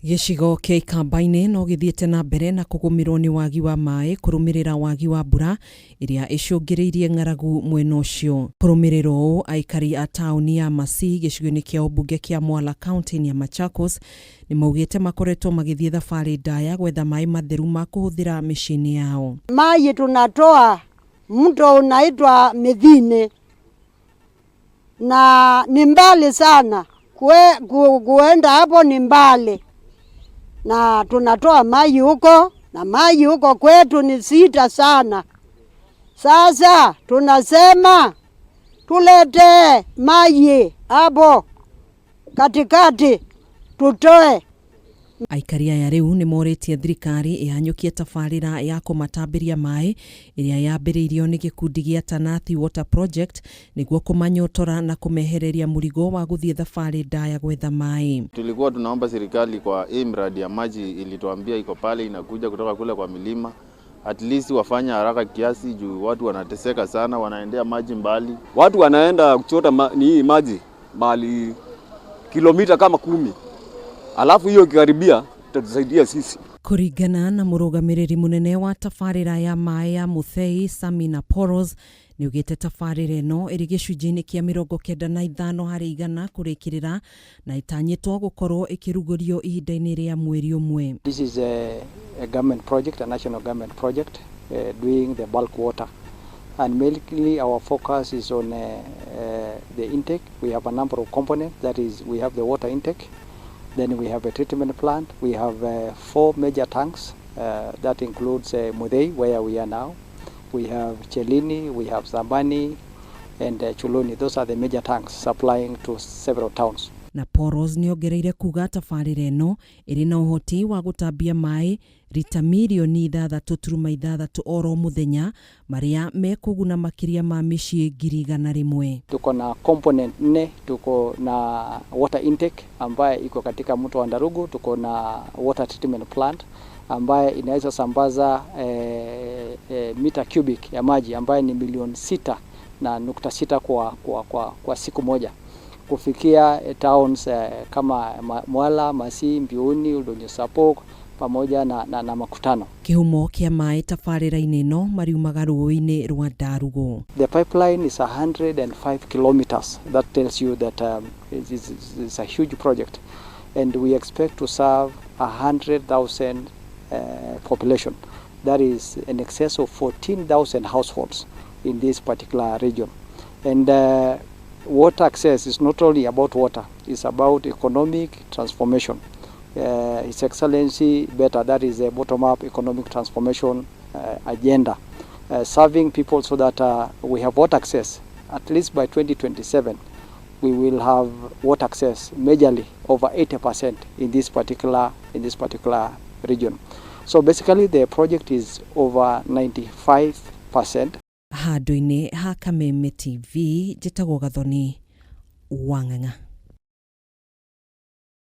Gĩcigo kĩa Ikamba-inĩ no gĩthiĩte na mbere na kũgũmĩrwo nĩ wagi wa maĩ kũrũmĩrĩra wagi wa mbura ĩrĩa ĩcũngĩrĩirie ng'aragu mwena ũcio. Kũrũmĩrĩra ũũ, aikari a taũni ya MASII gĩcigo-inĩ kĩa ũmbunge kĩa MWALA kaunti-inĩ ya Machakos nĩ maugĩte makoretwo magĩthiĩ thabarĩ ndaya gwetha maĩ matheru ma kũhũthĩra mĩciĩ-inĩ yao. Maji tunatoa mto unaitwa MICII na ni mbali sana. Kuenda hapo ni mbali, na tunatoa maji huko, na maji huko kwetu ni sita sana. Sasa tunasema tulete maji hapo katikati tutoe. Aikari aya rĩu nĩ morĩtie thirikari ĩhanyũkie tabarĩra ya kũmatambĩria maĩ ĩrĩa yambĩrĩirio nĩ gĩkundi gĩa TANATHI Water Project nĩguo kũmanyotora na kũmehereria mũrigo wa gũthiĩ thabarĩ ndaya gwetha maĩ. Tulikuwa tunaomba serikali kwa hii mradi ya maji ilituambia iko pale inakuja kutoka kule kwa milima. At least wafanya haraka kiasi juu watu wanateseka sana, wanaendea maji mbali. Watu wanaenda kuchota maji mahali kilomita kama 10. Alafu hiyo kikaribia itatusaidia sisi. Kũringana na mũrũgamĩrĩri mũnene wa tabarĩra ya maĩ ya MUTHEI Samina Poros nĩ ugĩte tabarĩra ĩno ĩrĩ gĩcunjĩ-inĩ kĩa 95% kũrĩkĩrĩra na itanyĩtwo gũkorwo ĩkĩrugũrio ihinda-inĩ rĩa mweri umwe. This is a government project, a national government project doing the bulk water, and mainly our focus is on the intake. We have a number of components. That is, we have the water intake. Then we have a treatment plant. We have 4 major tanks. That includes MWALA, where we are now. We have Chelini, we have Zambani, and Chuloni. Those are the major tanks supplying to several towns. Na Poros nĩ ongereire kuga tabarĩra ĩno ĩrĩ na ũhoti wa gũtambia maĩ rita milioni 6.6 oro mũthenya marĩa mekũguna makĩria ma mĩciĩ 100,000. Tuko na component 4, tuko na water intake ambaye iko katika mto wa Ndarugu, tuko na water treatment plant ambaye inaweza sambaza mita cubic ya maji ambaye ni milioni 6.6 kwa siku moja kufikia towns kama MWALA, MASII, Mbiuni, Uldonyo-Sapok pamoja na Makutano. Kĩhumo kĩa maĩ tabarĩra-inĩ ĩno mariumaga rũĩ-inĩ rwa Ndarugu. The pipeline is 105 kilometers. That tells you that it's a huge project, and we expect to serve 100,000 population. That is in excess of 14,000 households in this particular region. And water access is not only about water, it's about economic transformation. His Excellency better, that is a bottom-up economic transformation agenda, serving people so that we have water access. At least by 2027, we will have water access majorly over 80% in this particular region. So basically, the project is over 95%. Handũ-inĩ ha Kameme TV, njĩtagwo Gathoni Wang'ang'a.